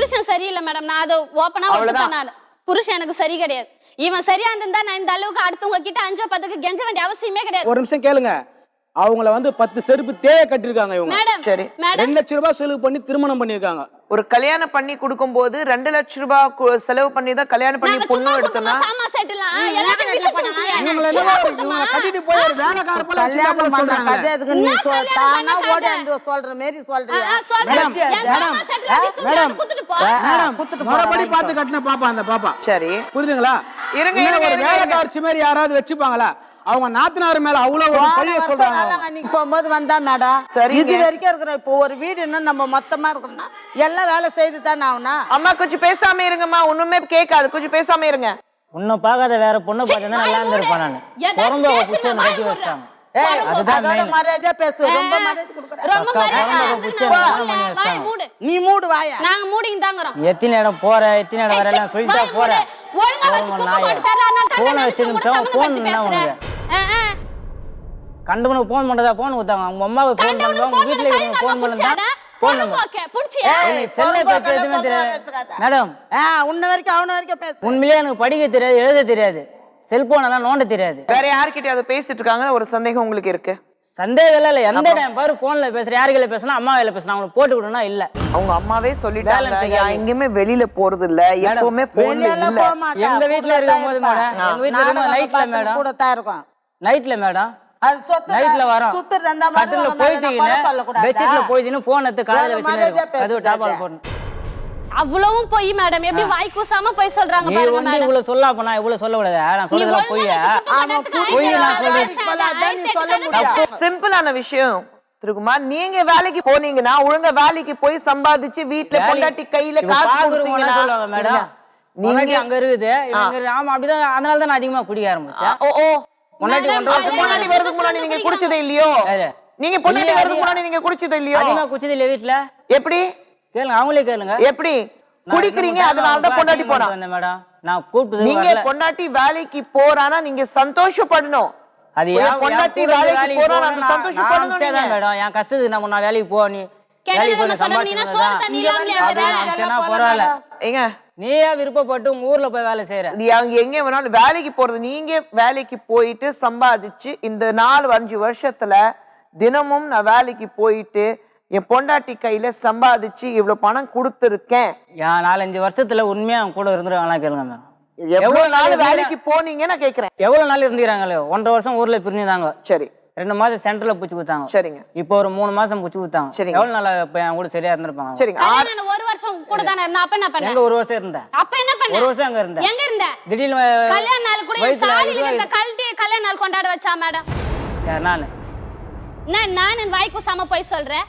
புருஷன் சரியில்லை மேடம். நான் அதை ஓப்பனா ஒத்துப்பேன். நான் புருஷன் எனக்கு சரி கிடையாது. இவன் சரியா இருந்தா நான் இந்த அளவுக்கு அடுத்தவங்க கிட்ட 5-10க்கு கெஞ்ச வேண்டிய அவசியமே கிடையாது. ஒரு நிமிஷம் கேளுங்க. அவங்கள வந்து 10 செருப்பு தேய கட்டிருக்காங்க இவங்க. சரி 2 லட்சம் ரூபாய் செலவு பண்ணி திருமணம் பண்ணிருக்காங்க. ஒரு கல்யாணம் பண்ணி கொடுக்கும் போது 2 லட்சம் ரூபாய் செலவு பண்ணி தான் கல்யாணம் பண்ணி பொண்ணு எடுத்தனா சாமா செட்டலாம் எல்லாத்தையும் கட்டிட்டு போய் ஒரு வேலைக்கார போல கல்யாணம் பண்ண கதை எதுக்கு நீ தானா ஓடி வந்து சொல்ற மாதிரி சொல்றியா? மேடம் மறுபடி பார்த்து கட்டின பாப்பா அந்த பாப்பா. சரி புரியுதுங்களா? இருங்க வேலைக்காரச்சி மாதிரி யாராவது வச்சுப்பாங்களா? அவங்க நாத்தனார் மேல அவ்வளவு ஒரு பழிய சொல்றாங்க. அன்னைக்கு போகும்போது வந்தா மேடம் இது வரைக்கும் இருக்கிற இப்போ ஒரு வீடுன்னா நம்ம மொத்தமா இருக்கணும்னா எல்லாம் வேலை செய்து தானே ஆகணும். அம்மா கொஞ்சம் பேசாம இருங்கம்மா. ஒண்ணுமே கேட்காது. கொஞ்சம் பேசாம இருங்க. உன்னை பார்க்காத வேற பொண்ணு பார்த்தா நல்லா இருந்திருப்பான். நான் பொறம்ப புடிச்சு கட்டி வச்சாங்க. அதோட மரியாதையா பேசு. ரொம்ப மரியாதை கொடுக்குற. நீ மூடு வாயா. நாங்க மூடிட்டு தாங்கறோம். எத்தனை இடம் போற எத்தனை இடம் வரலாம் சொல்லிட்டா போற. ஒழுங்கா வச்சு போன் வச்சிருந்தா போன் என்ன உனக்கு? கண்டவனுக்கு போன் பண்ணதா போன் கொடுத்தாங்க. அவங்க அம்மாவுக்கு போன் பண்ணா உங்க வீட்ல இவங்க போன் பண்ணதா போன் நம்பர் புடிச்சியா? செல்ல பத்தி எதுமே தெரியாது மேடம். உன்ன வரைக்கும் அவன வரைக்கும் பேசு. உண்மையிலேயே எனக்கு படிக்க தெரியாது எழுத தெரியாது. செல்போன் எல்லாம் நோண்ட தெரியாது. வேற யார்கிட்டயாவது பேசிட்டு இருக்காங்க ஒரு சந்தேகம் உங்களுக்கு இருக்கு? சந்தேகம் இல்ல. எந்த டைம் பாரு போன்ல பேசுற. யார்கிட்ட பேசினா அம்மா கையில பேசினா அவங்களுக்கு போட்டு விடணும்னா இல்ல. அவங்க அம்மாவே சொல்லிட்டாங்க எங்கேயுமே வெளியில போறது இல்ல. எப்பவுமே போன்ல இல்ல. எங்க வீட்ல இருக்கும்போது மேடம் எங்க வீட்ல இருக்கும் நைட்ல மேடம் கூட தான் இருக்கும். நைட்ல மேடம் அது சொத்து நைட்ல வரோம். சுத்துறது அந்த மாதிரி கட்டில போயிட்டீங்க பெட்ஷீட்ல போயிட்டீங்க போன் எடுத்து காலையில வச்சிருக்கேன். அது டாபால் போன் அவ்வளவும் போய் மேடம் எப்படி வாய் கூசாம போய் சொல்றாங்க பாருங்க மேடம். நீ இவ்வளவு சொல்ல அப்ப நான் இவ்வளவு சொல்ல கூடாது. நான் சொல்றதெல்லாம் பொய்யா? பொய் நான் சொல்றேன். நீ சொல்ல முடியாது. சிம்பிளான விஷயம் திருக்குமார். நீங்க வேலைக்கு போனீங்கன்னா ஒழுங்கா வேலைக்கு போய் சம்பாதிச்சு வீட்ல பொண்டாட்டி கையில காசு கொடுத்தீங்கன்னா சொல்லுவாங்க மேடம். நீங்க அங்க இருக்குது இவங்க ஆமா அப்படிதான். அதனால தான் நான் அதிகமா குடிக்க ஆரம்பிச்சேன். பொண்டாட்டி வரதுக்கு முன்னாடி நீங்க குடிச்சதே இல்லையோ? நீங்க பொண்டாட்டி வரதுக்கு முன்னாடி நீங்க குடிச்சதே இல்லையோ? அதிகமா குடிச்சது இல்ல வீட்ல. எப்படி கேளுங்க அவங்களே கேளுங்க. எப்படி குடிக்கிறீங்க? அதனால தான் பொண்டாட்டி போறா மேடம். நான் கூப்பிட்டு நீங்க பொண்டாட்டி வேலைக்கு போறானா நீங்க சந்தோஷப்படணும். அது பொண்டாட்டி வேலைக்கு போறானா அந்த சந்தோஷப்படணும் மேடம். என் கஷ்டத்துக்கு நான் வேலைக்கு போ. நீ வேலைக்கு போய் சம்பாதிச்சா பரவாயில்ல. ஏங்க நீயே விருப்பப்பட்டு உங்க ஊர்ல போய் வேலை செய்யற. நீ அங்க எங்க வேணாலும் வேலைக்கு போறது. நீங்க வேலைக்கு போயிட்டு சம்பாதிச்சு இந்த 4-5 வருஷத்துல தினமும் நான் வேலைக்கு போயிட்டு என் பொண்டாட்டி கையில சம்பாதிச்சு இவ்வளவு பணம் கொடுத்துருக்கேன். 4-5 வருஷத்துல உண்மையா அவங்க கூட இருந்துருவாங்களா கேளுங்க மேம். எவ்வளவு நாள் வேலைக்கு போனீங்க நான் கேக்குறேன். எவ்வளவு நாள் இருந்துக்கிறாங்களே? 1.5 வருஷம் ஊர்ல பிரிஞ்சுதாங்க. சரி 2 மாசம் சென்டர்ல பூச்சி கொடுத்தாங்க. சரிங்க. இப்போ ஒரு 3 மாசம் பூச்சி கொடுத்தாங்க. சரிங்க. எவ்வளவு நாள் என் கூட சரியா இருந்திருப்பாங்க? சரிங்க. நான் 1 வருஷம் கூட தான இருந்தேன். அப்ப என்ன பண்ண? எங்க 1 வருஷம் இருந்தேன். அப்ப என்ன பண்ண? 1 வருஷம் அங்க இருந்தேன். எங்க இருந்த? திடீர்னு கல்யாண நாள் கூட காலையில இந்த கல்டி கல்யாண நாள் கொண்டாட வச்சா மேடம். நானு நான் வாய் கூசாம போய் சொல்றேன்.